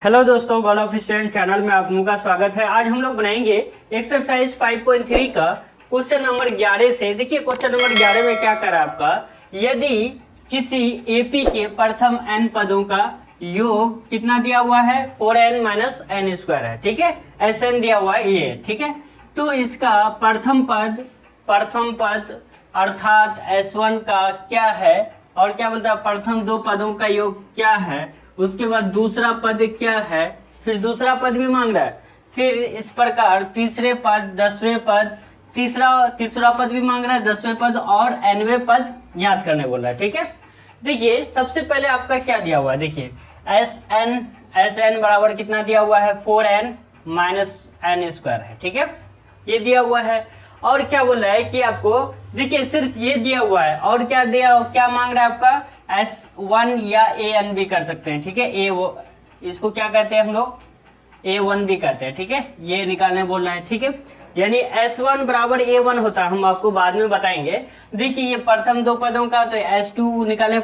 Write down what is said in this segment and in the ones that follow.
Hello दोस्तों, God of student channel में आप लोगों का स्वागत है। आज हम लोग बनाएंगे एक्सरसाइज 5.3 का क्वेश्चन नंबर 11 से। देखिए क्वेश्चन नंबर 11 में क्या करा आपका, यदि किसी एपी के प्रथम n पदों का योग कितना दिया हुआ है 4n माइनस एन स्क्वायर है, ठीक है, Sn दिया हुआ है ये, ठीक है। तो इसका प्रथम पद अर्थात S1 का क्या है और क्या बोलता है प्रथम दो पदों का योग क्या है, उसके बाद दूसरा पद क्या है, फिर दूसरा पद भी मांग रहा है, फिर इस प्रकार तीसरे पद 10वें पद तीसरा पद भी मांग रहा है, 10वें पद और nवें पद याद करने बोल रहा है, ठीक है। देखिए सबसे पहले आपका क्या दिया हुआ है, देखिए एस एन बराबर कितना दिया हुआ है 4n माइनस एन स्क्वायर है, ठीक है, ये दिया हुआ है। और क्या बोल रहा है कि आपको देखिए सिर्फ ये दिया हुआ है और क्या मांग रहा है आपका S1 या AN भी कर सकते हैं, ठीक है। इसको क्या कहते हैं हम लोग, A1 भी कहते हैं, ठीक है, ये निकालने बोल रहे हैं, ठीक है। यानी S1 बराबर A1 होता है, हम आपको बाद में बताएंगे। देखिए ये प्रथम दो पदों का तो S2 निकालने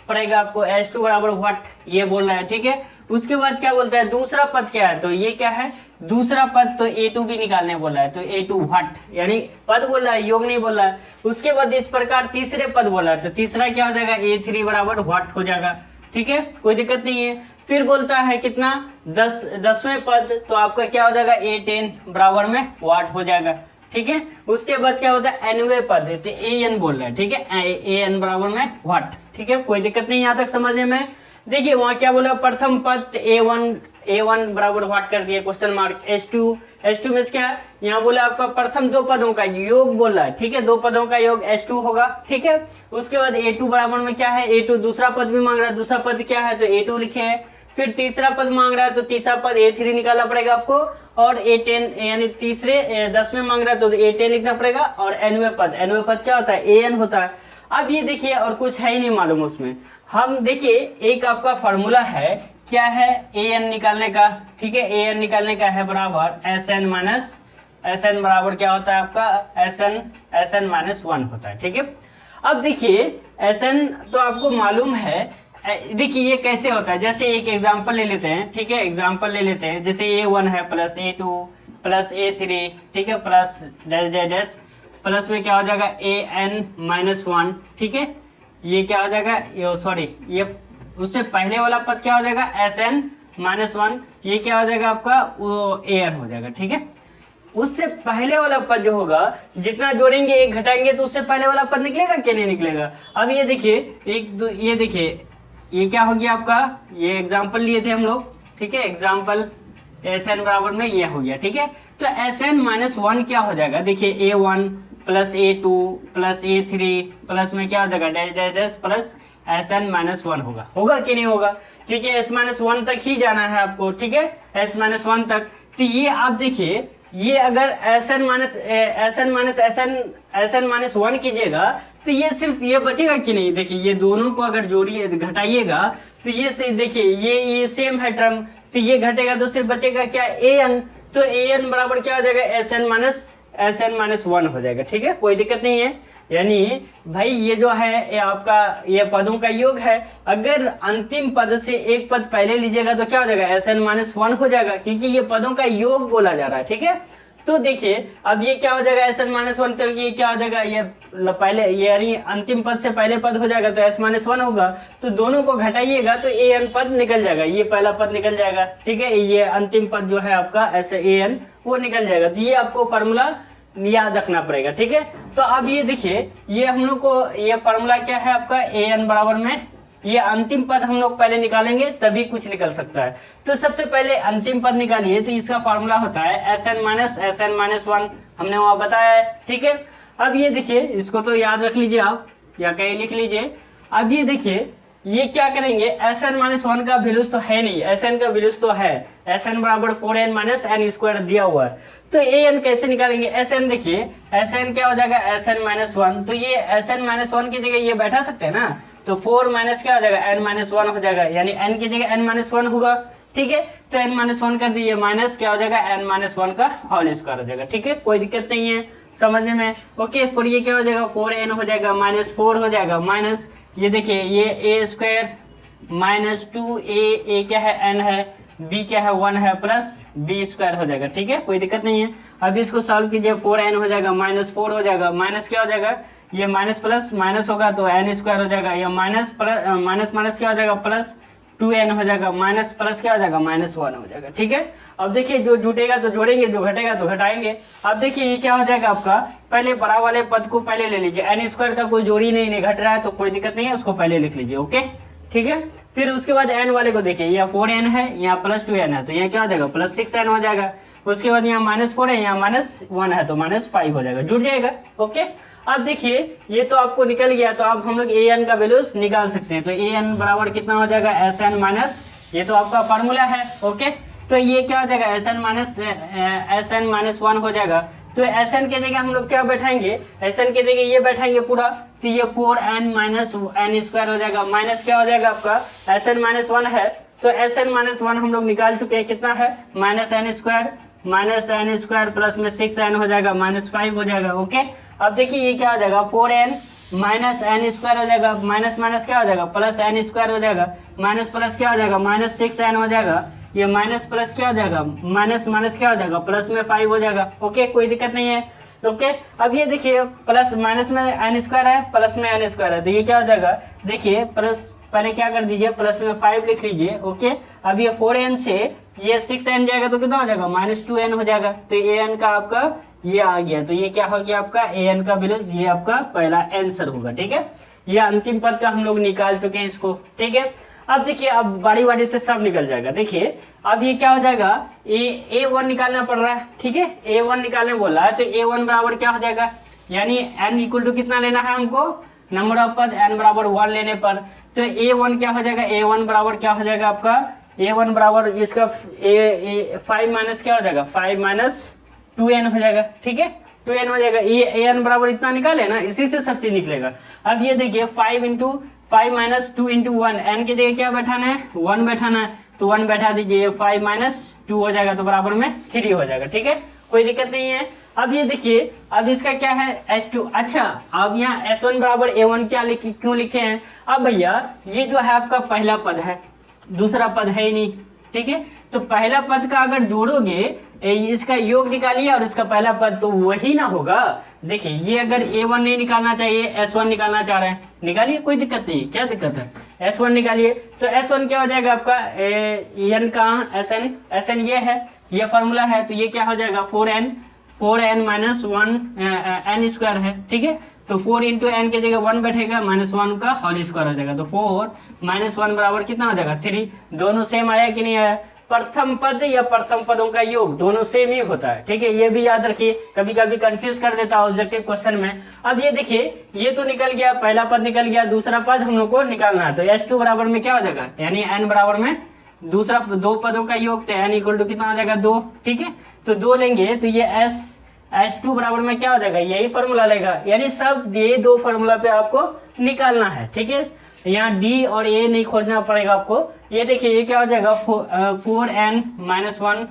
पड़ेगा आपको, S2 बराबर व्हाट ये बोल रहा है, ठीक है। उसके बाद क्या बोलता है दूसरा पद क्या है, तो ये क्या है दूसरा पद, तो A2 भी निकालने बोल रहा है, तो A2 व्हाट यानी पद बोल रहा है, योग नहीं बोल रहा है। उसके बाद इस प्रकार तीसरे पद बोल रहा है, तो तीसरा क्या हो जाएगा A3 बराबर व्हाट हो जाएगा, ठीक है, कोई दिक्कत नहीं है। फिर बोलता है कितना 10वें पद, तो आपका क्या हो जाएगा A10 बराबर में व्हाट हो जाएगा, ठीक है। उसके बाद क्या होता है nवें पद है, तो AN बोल रहा है, ठीक है, AN बराबर में व्हाट, ठीक है, कोई दिक्कत नहीं यहाँ तक समझने में। देखिए वहां क्या बोला प्रथम पद A1 बराबर व्हाट कर दिया क्वेश्चन मार्क, S2 में क्या है यहाँ बोला आपका प्रथम दो पदों का योग बोल रहा है, ठीक है, दो पदों का योग S2 होगा, ठीक है। उसके बाद A2 बराबर में क्या है A2, दूसरा पद भी मांग रहा है, दूसरा पद क्या है तो A2 लिखे हैं। फिर तीसरा पद मांग रहा है तो तीसरा पद A3 निकालना पड़ेगा आपको, और A10 यानी तीसरे 10वें मांग रहा है तो A10 लिखना पड़ेगा, और nवें पद क्या होता है AN होता है। अब ये देखिए और कुछ है ही नहीं मालूम उसमें, हम देखिए एक आपका फॉर्मूला है, क्या है AN निकालने का, ठीक है, AN निकालने का है बराबर SN बराबर क्या होता है आपका SN माइनस 1 होता है, ठीक है। अब देखिए SN तो आपको मालूम है, देखिए ये कैसे होता है, जैसे एक एग्जांपल ले लेते हैं, ठीक है, एग्जांपल ले लेते हैं, जैसे A1 है प्लस A2 प्लस A3, ठीक है, plus dash dash dash, plus में क्या हो जाएगा AN माइनस 1, ठीक है, ये क्या हो जाएगा ये उससे पहले वाला पद क्या हो जाएगा SN माइनस 1, ये क्या हो जाएगा आपका वो AN हो जाएगा, ठीक है। उससे पहले वाला पद जो होगा जितना जोड़ेंगे एक घटाएंगे तो उससे पहले वाला पद निकलेगा क्या नहीं निकलेगा। अब ये देखिए ये देखिए ये क्या हो गया आपका, ये एग्जाम्पल लिए थे हम लोग, ठीक है, एग्जाम्पल SN बराबर में ये हो गया, ठीक है। तो SN माइनस 1 क्या हो जाएगा, देखिए A1 plus A2 plus A3 plus में क्या हो जाएगा dash dash dash plus SN minus 1 होगा कि नहीं होगा, क्योंकि S माइनस 1 तक ही जाना है आपको, ठीक है, S माइनस 1 तक। तो ये आप देखिए ये अगर SN माइनस 1 कीजिएगा तो ये सिर्फ ये बचेगा कि नहीं, देखिए ये दोनों को अगर जोड़िए घटाइएगा तो ये देखिए ये सेम है टर्म, तो ये घटेगा तो सिर्फ बचेगा क्या AN, तो AN बराबर क्या हो जाएगा SN माइनस 1 हो जाएगा, ठीक है, कोई दिक्कत नहीं है। यानी भाई ये जो है ये आपका ये पदों का योग है, अगर अंतिम पद से एक पद पहले लीजिएगा तो क्या हो जाएगा SN माइनस 1 हो जाएगा, क्योंकि ये पदों का योग बोला जा रहा है, ठीक है। तो देखिए अब ये क्या हो जाएगा SN माइनस 1, तो ये क्या हो जाएगा ये पहले ये यानी अंतिम पद से पहले पद हो जाएगा तो S माइनस 1 होगा, तो दोनों को घटाइएगा तो AN पद निकल जाएगा, ये पहला पद निकल जाएगा, ठीक है, ये अंतिम पद जो है आपका ऐसे AN वो निकल जाएगा। तो ये आपको फॉर्मूला याद रखना पड़ेगा, ठीक है। तो अब ये देखिए ये हम लोग को ये फॉर्मूला क्या है आपका AN बराबर में ये अंतिम पद हम लोग पहले निकालेंगे तभी कुछ निकल सकता है। तो सबसे पहले अंतिम पद निकालिए, तो इसका फॉर्मूला होता है SN माइनस 1, हमने वहां बताया है, ठीक है। अब ये देखिए इसको तो याद रख लीजिए आप या कहीं लिख लीजिए। अब ये देखिए ये क्या करेंगे SN माइनस 1 का वैल्यूज तो है नहीं, SN का वैल्यूज तो है, SN बराबर 4n माइनस एन स्क्वायर दिया हुआ है, तो AN कैसे निकालेंगे SN, देखिए SN क्या हो जाएगा SN माइनस 1, तो ये SN माइनस 1 की जगह ये बैठा सकते हैं ना, तो 4 माइनस क्या हो जाएगा n माइनस 1 हो जाएगा, यानी n की जगह n माइनस 1 होगा, ठीक है। तो n माइनस 1 कर दीजिए, माइनस क्या हो जाएगा n माइनस 1 का होल स्क्वायर हो जाएगा, ठीक है, कोई दिक्कत नहीं है समझने में, ओके। फिर ये क्या हो जाएगा 4n हो जाएगा माइनस 4 हो जाएगा, माइनस ये देखिए ये a स्क्वायर माइनस 2a क्या है n है बी क्या है 1 है प्लस बी स्क्वायर हो जाएगा, ठीक है, कोई दिक्कत नहीं है। अब इसको सॉल्व कीजिए, 4n हो जाएगा माइनस 4 हो जाएगा, माइनस क्या हो जाएगा, ये माइनस प्लस माइनस होगा तो n स्क्वायर हो जाएगा, या माइनस प्लस माइनस माइनस क्या हो जाएगा प्लस 2n हो जाएगा, माइनस प्लस क्या हो जाएगा माइनस 1 हो जाएगा, ठीक है। अब देखिए जो जुटेगा तो जोड़ेंगे, जो घटेगा तो घटाएंगे। अब देखिए ये क्या हो जाएगा आपका, पहले बड़ा वाले पद को पहले ले लीजिए, n स्क्वायर का कोई जोड़ी नहीं घट रहा है तो कोई दिक्कत नहीं है, उसको पहले लिख लीजिए, ओके, ठीक है। फिर उसके बाद n वाले को देखिए, यहाँ 4n है, यहाँ प्लस 2n है, तो यहाँ क्या हो जाएगा प्लस 6n हो जाएगा। उसके बाद यहाँ माइनस 4 है, यहाँ माइनस 1 है तो माइनस 5 हो जाएगा, जुड़ जाएगा, ओके। अब देखिए ये तो आपको निकल गया, तो अब हम लोग an का वैल्यूज निकाल सकते हैं। तो an बराबर कितना हो जाएगा Sn माइनस, ये तो आपका फार्मूला है, ओके। तो ये क्या हो जाएगा Sn माइनस 1 हो जाएगा। तो Sn के जगह हम लोग क्या बैठाएंगे, Sn के जगह ये बैठाएंगे पूरा, तो ये 4n माइनस n स्क्वायर हो जाएगा, माइनस क्या हो जाएगा आपका Sn माइनस 1 है, तो Sn माइनस 1 हम लोग निकाल चुके हैं, कितना है माइनस n स्क्वायर प्लस में 6n हो जाएगा माइनस 5 हो जाएगा, ओके। अब देखिए ये क्या हो जाएगा 4n माइनस n स्क्वायर हो जाएगा, माइनस माइनस क्या हो जाएगा प्लस n स्क्वायर हो जाएगा, माइनस प्लस क्या हो जाएगा माइनस 6n हो जाएगा, ये माइनस प्लस क्या हो जाएगा माइनस माइनस क्या हो जाएगा प्लस में 5 हो जाएगा, ओके, कोई दिक्कत नहीं है, ओके। अब ये देखिए प्लस माइनस में n स्क्वायर है, प्लस में n स्क्वायर है, तो ये क्या हो जाएगा, देखिए प्लस पहले क्या कर दीजिए प्लस में 5 लिख लीजिए, ओके। अब ये 4n से ये 6n जाएगा तो कितना हो जाएगा माइनस 2n हो जाएगा, तो an का आपका ये आ गया, तो ये क्या हो गया आपका an का वैल्यू, ये आपका पहला आंसर होगा, ठीक है। ये अंतिम पद का हम लोग निकाल चुके हैं इसको, ठीक है। अब देखिए अब बारी बारी से सब निकल जाएगा, देखिए अब ये क्या हो जाएगा a1 निकालना पड़ रहा है, ठीक है, a1 निकालने बोल रहा है, तो a1 बराबर क्या हो जाएगा, यानी n इक्वल टू कितना लेना है हमको, नंबर ऑफ पद n बराबर 1 लेने पर, तो a1 क्या हो जाएगा, a1 बराबर क्या हो जाएगा आपका, a1 बराबर इसका 5 माइनस क्या हो जाएगा 5 माइनस 2n हो जाएगा, ठीक है, 2n हो जाएगा। ये an बराबर इतना निकाले ना, इसी से सब चीज निकलेगा। अब ये देखिए 5 इंटू 5 माइनस 2 इंटू 1, n की जगह क्या बैठाना है 1 बैठाना है, तो 1 बैठा दीजिए, ये 5 माइनस 2 हो जाएगा, तो बराबर में 3 हो जाएगा, ठीक है, कोई दिक्कत नहीं है। अब ये देखिए अब इसका क्या है S2, अच्छा अब यहाँ S1 बराबर A1 क्या क्यों लिखे हैं, अब भैया ये जो है आपका पहला पद है, दूसरा पद है ही नहीं, ठीक है, तो पहला पद का अगर जोड़ोगे इसका योग निकालिए और इसका पहला पद, तो वही ना होगा। देखिए ये अगर A1 नहीं निकालना चाहिए, S1 निकालना चाह रहे हैं, निकालिए, कोई दिक्कत नहीं, क्या दिक्कत है, S1 निकालिए, तो S1 क्या हो जाएगा आपका n का Sn ये है, ये फॉर्मूला है, तो ये क्या हो जाएगा 4n माइनस 1 n स्क्वायर है, ठीक है, तो 4 इंटू एन के जगह 1 बैठेगा, माइनस 1 का होल स्क्वायर हो जाएगा, तो 4 माइनस 1 बराबर कितना हो जाएगा 3, दोनों सेम आया कि नहीं आया, प्रथम पद या प्रथम पदों का योग दोनों सेम ही होता है, ठीक है, ये भी याद रखिए, कभी कभी कंफ्यूज कर देता है ऑब्जेक्टिव क्वेश्चन में। अब ये देखिए ये तो निकल गया, पहला पद निकल गया, दूसरा पद हम लोग को निकालना है, तो S2 बराबर में क्या हो जाएगा, यानी n बराबर में दूसरा दो पदों का योग, तो n इक्वल टू कितना हो जाएगा 2, ठीक है, तो 2 लेंगे तो ये S2 बराबर में क्या हो जाएगा, यही फॉर्मूला लेगा, यानी सब ये दो फॉर्मूला पे आपको निकालना है, ठीक है, यहाँ D और A नहीं खोजना पड़ेगा आपको। ये देखिए ये क्या हो जाएगा 4n minus 1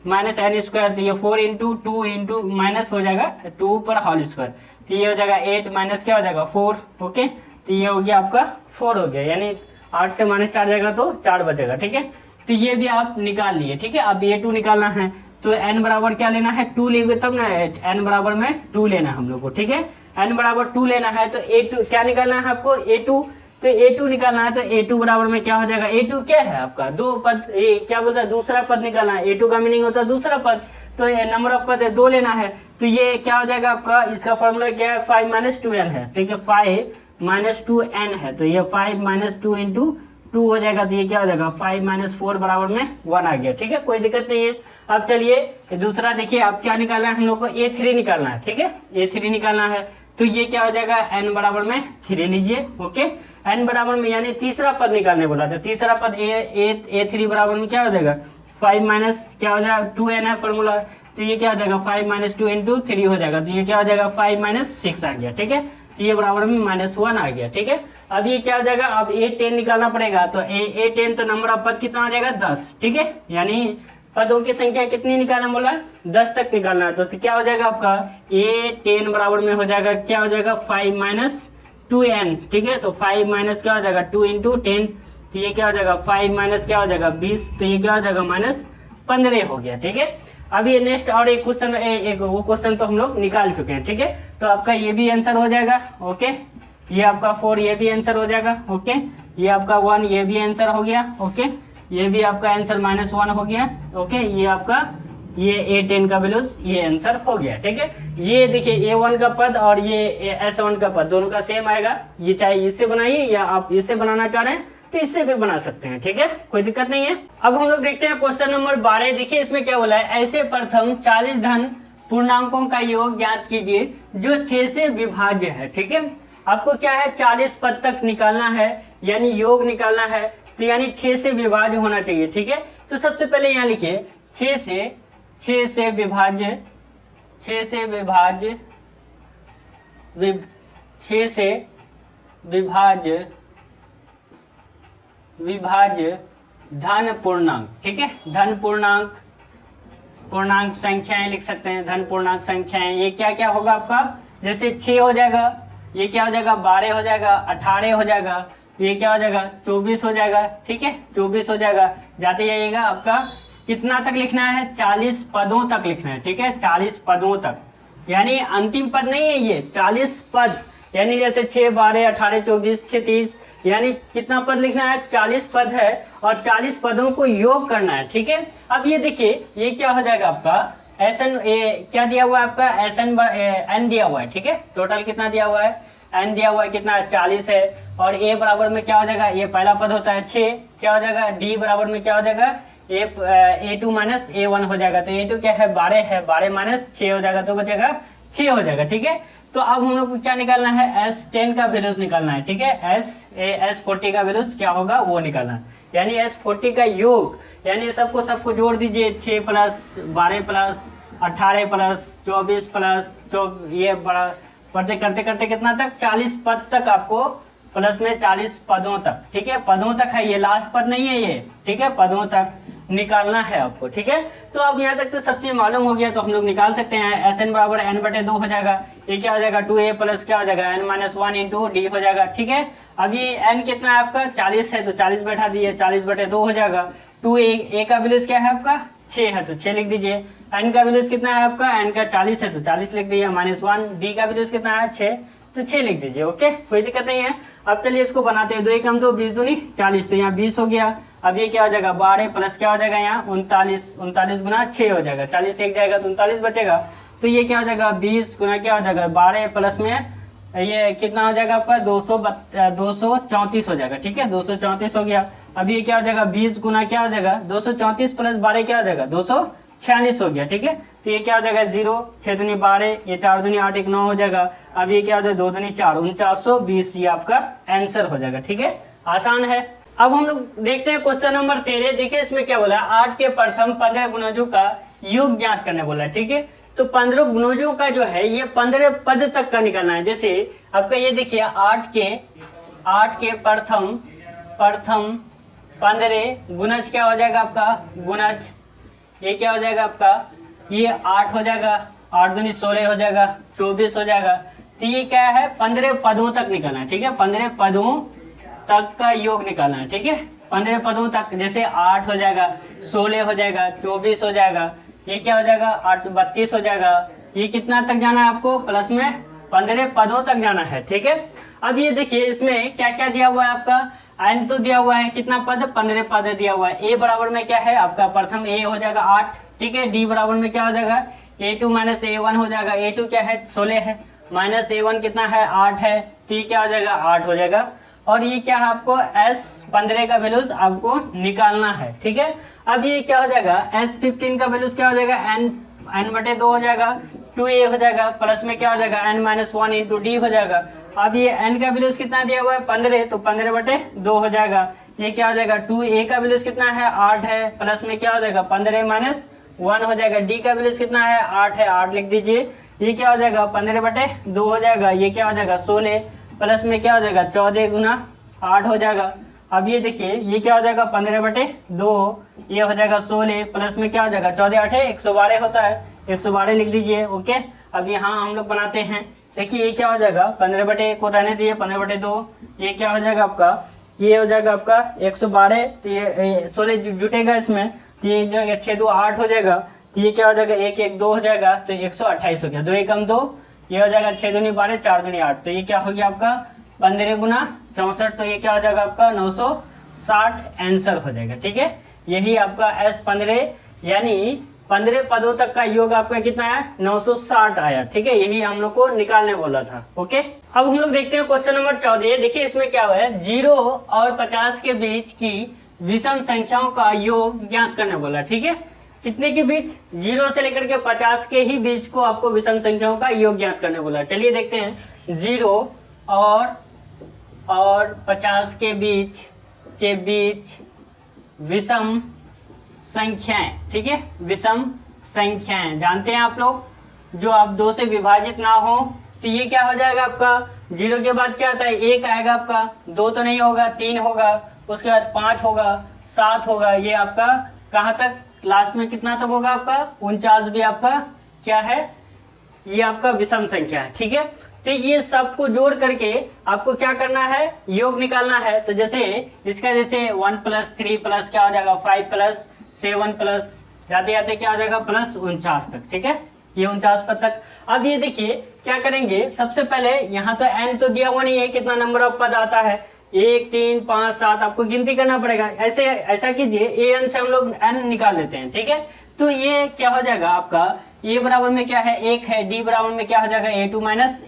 minus n square, तो ये 4 इंटू 2 इंटू माइनस हो जाएगा 2 पर होल स्क्वायर, तो ये हो जाएगा 8 माइनस क्या हो जाएगा 4, ओके, तो ये हो गया आपका 4 हो गया, यानी 8 से माइनस 4 जाएगा तो 4 बचेगा, ठीक है, तो ये भी आप निकाल लिए, ठीक है। अब A2 निकालना है, तो n बराबर क्या लेना है 2 लेंगे तब ना, n बराबर में 2 लेना है हम लोग को, ठीक है, n बराबर 2 लेना है, तो A2 क्या निकालना है आपको A2, तो A2 निकालना है, तो A2 बराबर में क्या हो जाएगा, A2 क्या है आपका दो पद, क्या बोलता है दूसरा पद निकालना है, A2 का मीनिंग होता है दूसरा पद, तो ये नंबर ऑफ पद है 2 लेना है, तो ये क्या हो जाएगा आपका, इसका फॉर्मूला क्या है 5 माइनस 2n है, ठीक है, 5 माइनस 2n है, तो ये 5 माइनस 2 इंटू 2 हो जाएगा, तो ये क्या हो जाएगा 5 माइनस 4 बराबर में 1 आ गया, ठीक है, कोई दिक्कत नहीं है। अब चलिए दूसरा देखिए, अब क्या निकालना है हम लोग को A3 निकालना है, ठीक है, A3 निकालना है, तो ये क्या हो जाएगा n बराबर में 3 लीजिए, ओके, n बराबर में यानी तीसरा पद निकालने बोला था, तीसरा पद A3 बराबर में क्या हो जाएगा 5 माइनस क्या हो जाएगा 2n है फॉर्मूला, तो ये क्या हो जाएगा 5 माइनस 2 इंटू 3 हो जाएगा, तो ये क्या हो जाएगा 5 माइनस 6 आ गया, ठीक है, तो ये बराबर में माइनस 1 आ गया, ठीक है। अब ये क्या हो जाएगा, अब A10 निकालना पड़ेगा, तो A10 तो नंबर ऑफ पद कितना आ जाएगा 10, ठीक है, यानी पदों की संख्या कितनी निकालना बोला 10 तक निकालना है, तो क्या हो जाएगा आपका A10 बराबर में हो जाएगा क्या हो जाएगा 5 माइनस 2n, ठीक है, तो 5 माइनस क्या हो जाएगा 2 इंटू 10, तो ये क्या हो जाएगा 5 माइनस क्या हो जाएगा 20, तो ये क्या हो जाएगा -15 हो गया। ठीक है, अब ये नेक्स्ट और एक क्वेश्चन, एक वो क्वेश्चन तो हम लोग निकाल चुके हैं। ठीक है, तो आपका ये भी आंसर हो जाएगा। ओके, ये आपका 4 ये भी आंसर हो जाएगा। ओके, ये आपका 1 ये भी आंसर हो गया। ओके, ये भी आपका आंसर -1 हो गया। ओके, ये आपका ये A10 का वैल्यूज ये आंसर हो गया। ठीक है, ये देखिए A1 का पद और ये S1 का पद दोनों का सेम आएगा। ये चाहे इससे बनाइए या आप इससे बनाना चाह रहे हैं तो इससे भी बना सकते हैं। ठीक है, कोई दिक्कत नहीं है। अब हम लोग देखते हैं क्वेश्चन नंबर 12। देखिए इसमें क्या बोला है, ऐसे प्रथम 40 धन पूर्णांकों का योग ज्ञात कीजिए जो 6 से विभाज्य है। ठीक है, आपको क्या है 40 पद तक निकालना है, यानी योग निकालना है, तो यानी 6 से विभाज्य होना चाहिए। ठीक है, तो सबसे पहले यहाँ लिखिए 6 से विभाज्य, 6 से विभाज्य, 6 से विभाज्य धन पूर्णांक। ठीक है, धन पूर्णांक संख्याएं लिख सकते हैं, धन पूर्णांक संख्याएं। ये क्या क्या होगा आपका, जैसे 6 हो जाएगा, ये क्या हो जाएगा 12 हो जाएगा, 18 हो जाएगा, ये क्या हो जाएगा 24 हो जाएगा। ठीक है, 24 हो जाएगा। जाते जाइएगा, आपका कितना तक लिखना है 40 पदों तक लिखना है। ठीक है, 40 पदों तक, यानी अंतिम पद नहीं है ये, 40 पद, यानी जैसे 6 12 18 24 6 30, यानी कितना पद लिखना है 40 पद है और 40 पदों को योग करना है। ठीक है, अब ये देखिए ये क्या हो जाएगा आपका SN क्या दिया हुआ है आपका SN N दिया हुआ है। ठीक है, टोटल कितना दिया हुआ है N दिया हुआ है, कितना 40 है, और A बराबर में क्या हो जाएगा, ये पहला पद होता है 6, क्या हो जाएगा D बराबर में क्या हो जाएगा A2 माइनस A1 हो जाएगा। तो A2 क्या है 12 है, 12 माइनस 6 हो जाएगा तो बचेगा 6 हो जाएगा। ठीक है, तो अब हम लोग को क्या निकालना है S10 का वैल्यूज निकालना है। ठीक है, S40 का वैल्यूज क्या होगा वो निकालना है, यानी S40 का योग, यानी सबको जोड़ दीजिए 6 प्लस 12 प्लस 18 प्लस 24 प्लस ये बड़ा पढ़ते करते करते कितना तक 40 पद तक आपको प्लस में 40 पदों तक। ठीक है, पदों तक है, ये लास्ट पद नहीं है ये। ठीक है, पदों तक निकालना है आपको। ठीक है, तो अब यहाँ तक तो सब चीज मालूम हो गया, तो हम लोग निकाल सकते हैं। SN बराबर N/2 हो जाएगा, ये क्या हो जाएगा 2A प्लस क्या हो जाएगा N-1 इंटू D हो जाएगा। ठीक है, अब ये N कितना है आपका 40 है, तो 40 बैठा दिए, 40/2 हो जाएगा। 2A का वैल्यूज क्या है आपका 6 है, तो 6 लिख दीजिए। N का वैल्यूज कितना है आपका, N का 40 है तो 40 लिख दीजिए, -1। D का वैल्यूज कितना है 6, तो 6 लिख दीजिए। ओके, कोई दिक्कत नहीं है। अब चलिए इसको बनाते हैं। 2 1 2 20 दूनी 40, तो यहाँ 20 हो गया। अब ये क्या हो जाएगा 12 प्लस क्या हो जाएगा यहाँ 39 गुना 6 हो जाएगा, 40 एक जाएगा तो 39 बचेगा। तो ये क्या हो जाएगा 20 गुना क्या हो जाएगा 12 प्लस में ये कितना हो जाएगा आपका 234 हो जाएगा। ठीक है, 234 हो गया। अब ये क्या हो जाएगा 20 गुना क्या हो जाएगा 234 प्लस 12 क्या हो जाएगा 246 हो गया। ठीक है, तो ये क्या हो जाएगा 0, 6 दूनी 12, ये 4 दूनी 8 1 9 हो जाएगा। अब ये क्या हो जाएगा 2 दूनी 4 4920, ये आपका आंसर हो जाएगा। ठीक है, आसान है। अब हम लोग देखते हैं क्वेश्चन नंबर 13। देखिए इसमें क्या बोला है 8 के प्रथम 15 गुणजों का योग ज्ञात करने बोला है। ठीक है, तो 15 गुणजों का जो है ये 15 पद तक का निकालना है। जैसे आपका ये देखिए 8 के प्रथम 15 गुणज क्या हो जाएगा आपका गुणज, ये क्या हो जाएगा आपका ये 8 हो जाएगा, 8 दूनी 16 हो जाएगा, 24 हो जाएगा। तो ये क्या है 15 पदों तक निकालना है। ठीक है, 15 पदों तक का योग निकालना है। ठीक है, 15 पदों तक, जैसे 8 हो जाएगा, 16 हो जाएगा, 24 हो जाएगा, ये क्या हो जाएगा 8 32 हो जाएगा। ये कितना तक जाना है आपको प्लस में 15 पदों तक जाना है। ठीक है, अब ये देखिए इसमें क्या क्या दिया हुआ है आपका N तो दिया हुआ है कितना पद 15 पद दिया हुआ है। A बराबर में क्या है आपका प्रथम A हो जाएगा 8। ठीक है, D बराबर में क्या हो जाएगा A2 माइनस A1 हो जाएगा। A2 क्या है 16 है, माइनस A1 कितना है 8 है, तो क्या हो जाएगा 8 हो जाएगा। और ये क्या है आपको S15 का वैल्यूज आपको निकालना है। ठीक है, अब ये क्या हो जाएगा S15 का वैल्यूज क्या हो जाएगा N/2 हो जाएगा, 2A हो जाएगा, प्लस में क्या हो जाएगा N-1 इंटू D हो जाएगा। अब ये N का वैल्यूज कितना दिया हुआ है 15, तो 15/2 हो जाएगा। ये क्या हो जाएगा 2A का वैल्यूज कितना है 8 है, प्लस में क्या हो जाएगा 15-1 हो जाएगा। D का वैल्यूज कितना है 8 है, 8 लिख दीजिए। ये क्या हो जाएगा 15/2 हो जाएगा। ये क्या हो जाएगा 16, प्लस में क्या हो जाएगा 14 गुना 8 हो जाएगा। अब ये देखिए ये क्या हो जाएगा 15/2, ये हो जाएगा 16, प्लस में क्या हो जाएगा 14 8 112 होता है, 112 लिख लीजिए। ओके, अब यहाँ हम लोग बनाते हैं। देखिए ये क्या हो जाएगा 15/1 को रहने दिए 15/2, ये क्या हो जाएगा आपका ये हो जाएगा आपका 112, तो ये 16 जुटेगा इसमें, तो ये जो 6 2 8 हो जाएगा, तो ये क्या हो जाएगा 1 1 2 हो जाएगा, तो 128 हो गया। 2 एकम 2, ये हो जाएगा 6 दूनी 12, 4 दूनी 8, तो ये क्या हो गया आपका 15 गुना 64, तो ये क्या हो जाएगा आपका 960 आंसर हो जाएगा। ठीक है, यही आपका S15 यानी 15 पदों तक का योग आपका कितना है 960 आया। ठीक है, यही हम लोग को निकालने बोला था। ओके, अब हम लोग देखते हैं क्वेश्चन नंबर 14। देखिए इसमें क्या हुआ है, 0 और 50 के बीच की विषम संख्याओं का योग ज्ञात करने बोला। ठीक है, कितने के बीच, 0 से लेकर के 50 के ही बीच को आपको विषम संख्याओं का योग ज्ञात करने बोला। चलिए देखते हैं, 0 और 50 के बीच विषम संख्याएं। ठीक है, विषम संख्याएं जानते हैं आप लोग, जो आप 2 से विभाजित ना हो, तो ये क्या हो जाएगा आपका 0 के बाद क्या आता है 1 आएगा आपका, 2 तो नहीं होगा, 3 होगा, उसके बाद 5 होगा, 7 होगा, ये आपका कहाँ तक लास्ट में कितना तक होगा आपका 49 भी आपका क्या है, ये आपका विषम संख्या है। ठीक है, तो ये सबको जोड़ करके आपको क्या करना है, योग निकालना है। तो जैसे इसका जैसे 1 + 3 + क्या हो जाएगा 5 + 7 + जाते जाते क्या हो जाएगा +49 तक। ठीक है, ये 49 पद तक। अब ये देखिए क्या करेंगे, सबसे पहले यहाँ तो n तो दिया हुआ नहीं है, कितना नंबर ऑफ पद आता है 1 3 5 7, आपको गिनती करना पड़ेगा। ऐसा कीजिए an से हम लोग n निकाल लेते हैं। ठीक है, तो ये क्या हो जाएगा आपका a बराबर में क्या है 1 है, d बराबर में क्या हो जाएगा a2 -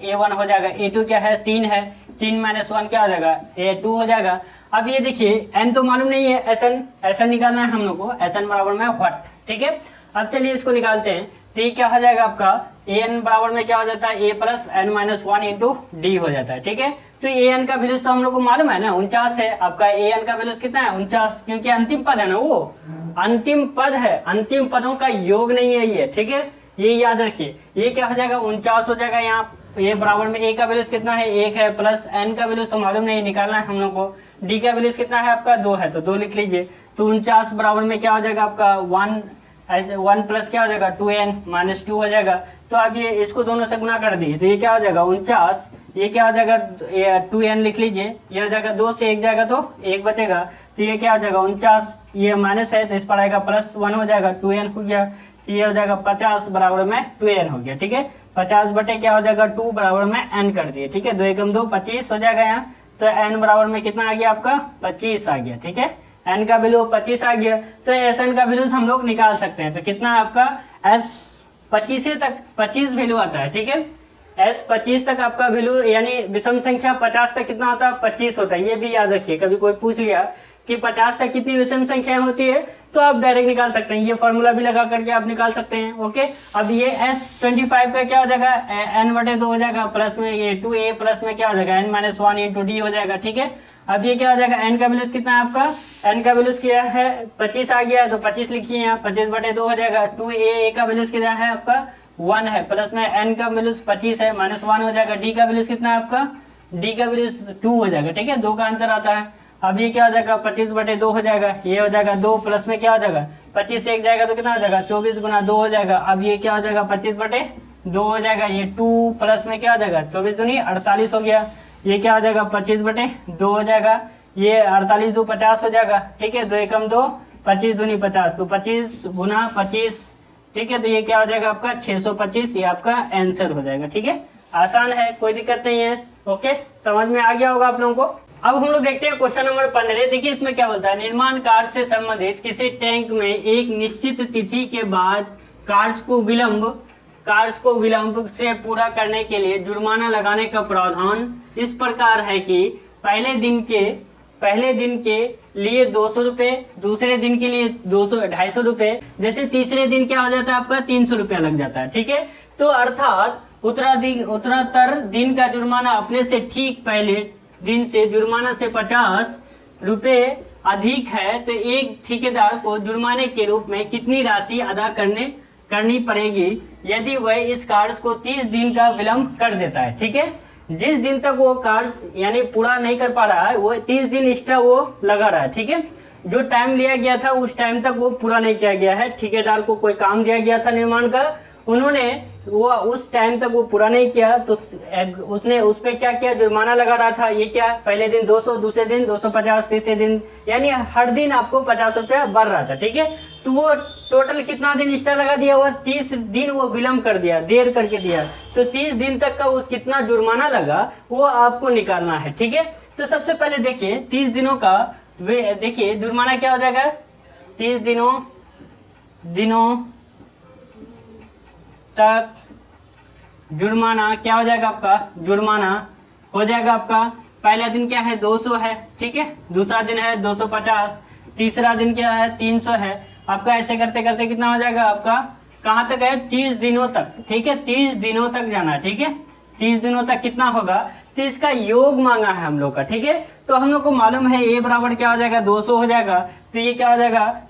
a1 हो जाएगा, a2 क्या है 3 है, 3 - 1 क्या हो जाएगा a2 हो जाएगा। अब ये देखिए n तो मालूम नहीं है, sn निकालना है हम लोग को, sn बराबर में व्हाट। ठीक है, अब चलिए इसको निकालते हैं, तो ये क्या हो जाएगा आपका an बराबर में क्या हो जाता है a + n - 1 × d हो जाता है। ठीक है, तो an का वैल्यूज तो हम लोग को मालूम है ना 49 है, आपका an का वैल्यूज कितना है 49, क्योंकि अंतिम पद है ना, वो अंतिम पद है, अंतिम पदों का योग नहीं है ये। ठीक है, ये याद रखिए, ये क्या हो जाएगा 49 हो जाएगा। यहाँ ये बराबर में a का वैल्यूज कितना है 1 है, प्लस n का वैल्यूज तो मालूम नहीं, निकालना है हम लोग को। d का वैल्यूज कितना है आपका 2 है, तो 2 लिख लीजिए। तो 49 बराबर में क्या हो जाएगा आपका 1 प्लस क्या हो जाएगा 2n - 2 हो जाएगा। तो अब ये इसको दोनों से गुना कर दिए, तो ये क्या हो जाएगा 49, ये क्या हो जाएगा 2n लिख लीजिए, ये हो जाएगा 2 से 1 जाएगा तो 1 बचेगा, तो ये क्या हो जाएगा 49, ये माइनस है तो इस पर आएगा +1 हो जाएगा, 2n हो गया, तो ये हो जाएगा 50 बराबर में 2n हो गया। ठीक है, 50 बटे क्या हो जाएगा 2 बराबर में n कर दिए। ठीक है, 2 एकम 2 25 हो जाएगा यहाँ, तो n बराबर में कितना आ गया आपका 25 आ गया। ठीक है, n का वैल्यू 25 आ गया, तो Sn का वैल्यूज हम लोग निकाल सकते हैं। तो कितना आपका S 25 तक 25 वैल्यू आता है। ठीक है, S 25 तक आपका वैल्यू यानी विषम संख्या 50 तक कितना होता है 25 होता है। ये भी याद रखिए, कभी कोई पूछ लिया कि 50 तक कितनी विषम संख्याएं होती है, तो आप डायरेक्ट निकाल सकते हैं, ये फॉर्मूला भी लगा करके आप निकाल सकते हैं। ओके, अब ये S25 का क्या हो जाएगा n/2 हो जाएगा, प्लस में ये 2a प्लस में क्या हो जाएगा n - 1 × d हो जाएगा। ठीक है, अब ये क्या हो जाएगा n का वैल्यूज कितना है आपका, n का वैल्यूज क्या है 25 आ गया है, तो 25 लिखिए यहाँ, 25/2 हो जाएगा। 2a का वैल्यूज कितना है आपका 1 है, प्लस में n का वैल्यूज 25 है -1 हो जाएगा। d का वैल्यूज कितना है आपका, d का वैल्यूज 2 हो जाएगा। ठीक है, 2 का अंतर आता है। अब ये क्या हो जाएगा 25/2 हो जाएगा, ये हो जाएगा 2, प्लस में क्या हो जाएगा 25 से 1 जाएगा तो कितना हो जाएगा 24 × 2 हो जाएगा। अब ये क्या हो जाएगा 25/2 हो जाएगा, ये 2 प्लस में क्या हो जाएगा 24 दूनी 48 हो गया, ये क्या हो जाएगा 25/2 हो जाएगा, ये 48 2 50 हो जाएगा। ठीक है, 2 एकम 2 25 दूनी 50, तो 25 × 25। ठीक है, तो ये क्या हो जाएगा आपका 625, ये आपका आंसर हो जाएगा। ठीक है, आसान है, कोई दिक्कत नहीं है। ओके, समझ में आ गया होगा आप लोगों को। अब हम लोग देखते हैं क्वेश्चन नंबर 15। देखिए इसमें क्या बोलता है, निर्माण कार्य से संबंधित किसी टैंक में एक निश्चित तिथि के बाद कार्य को विलंब से पूरा करने के लिए जुर्माना लगाने का प्रावधान इस प्रकार है कि पहले दिन के लिए 200 रुपये, दूसरे दिन के लिए 250 रुपये, जैसे तीसरे दिन क्या हो जाता है आपका 300 रुपया लग जाता है। ठीक है, तो अर्थात उत्तरोत्तर दिन का जुर्माना अपने से ठीक पहले दिन से जुर्माना से 50 रुपये अधिक है, तो एक ठेकेदार को जुर्माने के रूप में कितनी राशि अदा करनी पड़ेगी यदि वह इस कार्य को 30 दिन का विलंब कर देता है। ठीक है, जिस दिन तक वो कार्य यानी पूरा नहीं कर पा रहा है, वो 30 दिन एक्स्ट्रा वो लगा रहा है। ठीक है, जो टाइम लिया गया था उस टाइम तक वो पूरा नहीं किया गया है, ठेकेदार को कोई काम दिया गया था निर्माण का, उन्होंने वो उस टाइम तक वो पूरा नहीं किया तो उसने उस पर क्या किया, जुर्माना लगा रहा था। ये क्या, पहले दिन 200, दूसरे दिन 250, तीसरे दिन, यानी हर दिन आपको 50 रुपया बढ़ रहा था। ठीक है, तो वो टोटल कितना दिन एक्स्ट्रा लगा दिया हुआ, 30 दिन वो विलम्ब कर दिया, देर करके दिया। तो 30 दिन तक का उस कितना जुर्माना लगा वो आपको निकालना है। ठीक है, तो सबसे पहले देखिए 30 दिनों का देखिए जुर्माना क्या हो जाएगा, 30 दिनों तक जुर्माना क्या हो जाएगा आपका, जुर्माना हो जाएगा आपका, पहला दिन क्या है 200 है। ठीक है, दूसरा दिन है 250, तीसरा दिन क्या है 300 है आपका। ऐसे करते करते कितना हो जाएगा आपका, कहाँ तक है, 30 दिनों तक। ठीक है, 30 दिनों तक जाना है। ठीक है, 30 दिनों तक कितना होगा, 30 का योग मांगा है हम लोग का। ठीक है, तो हम लोग को मालूम है ए बराबर क्या हो जाएगा, 200 हो जाएगा। तो ये क्या हो जाएगा,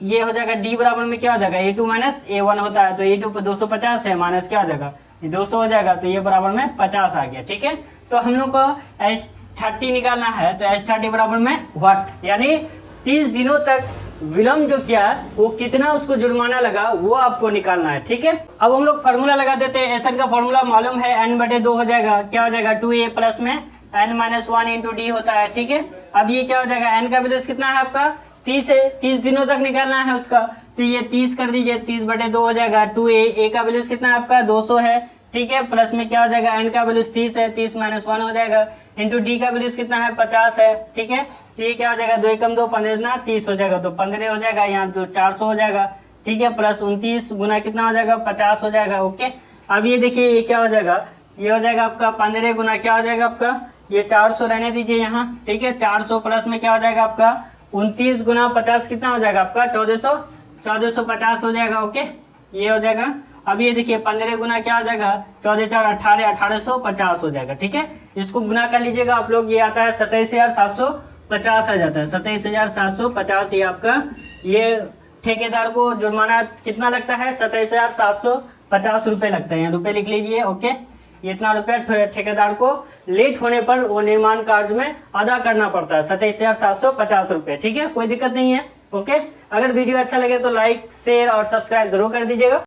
ये हो जाएगा डी बराबर में क्या हो जाएगा, A2 माइनस A1 होता है। तो A2 पर 250 है, माइनस क्या हो जाएगा, ये 200 हो जाएगा। तो ये बराबर में 50 आ गया। ठीक है, तो हम लोग को S30 निकालना है। तो S30 बराबर में व्हाट, यानी 30 दिनों तक विलम्ब जो किया वो कितना उसको जुर्माना लगा वो आपको निकालना है। ठीक है, अब हम लोग फार्मूला लगा देते हैं। SR का फार्मूला मालूम है, n/2 हो जाएगा, क्या हो जाएगा 2a प्लस में n-1 इंटू डी होता है। ठीक है, अब ये क्या हो जाएगा, n का वैल्यू कितना है आपका 30 है, 30 दिनों तक निकालना है उसका। तो ये 30 कर दीजिए, 30/2 हो जाएगा 2a का वैल्यू कितना है आपका 200 है। ठीक है, प्लस में क्या हो जाएगा, n का वैल्यू 30 है, 30 - 1 हो जाएगा, इंटू डी का वैल्यू कितना है 50 है। ठीक है, तो ये क्या हो जाएगा, 2 एकम 2 15 ना 30 हो जाएगा, तो 15 हो जाएगा, यहाँ तो 400 हो जाएगा। ठीक है, प्लस 29 गुना कितना हो जाएगा 50 हो जाएगा। ओके, अब ये देखिए ये क्या हो जाएगा, ये हो जाएगा आपका 15 गुना क्या हो जाएगा आपका, ये 400 रहने दीजिए यहाँ। ठीक है, 400 प्लस में क्या हो जाएगा आपका 29 गुना 50 कितना हो जाएगा आपका 1450 हो जाएगा। ओके, ये हो जाएगा। अब ये देखिए 15 गुना क्या हो जाएगा 14 4 18 1850 हो जाएगा। ठीक है, इसको गुना कर लीजिएगा आप लोग, ये आता है 27,750 आ जाता है, 27,750। ये आपका ये ठेकेदार को जुर्माना कितना लगता है 27,750 रुपये लगता है, यहाँ रुपये लिख लीजिए। ओके, ये इतना रुपया ठेकेदार को लेट होने पर वो निर्माण कार्य में अदा करना पड़ता है, 27,750 रुपये। ठीक है, कोई दिक्कत नहीं है। ओके, अगर वीडियो अच्छा लगे तो लाइक शेयर और सब्सक्राइब जरूर कर दीजिएगा।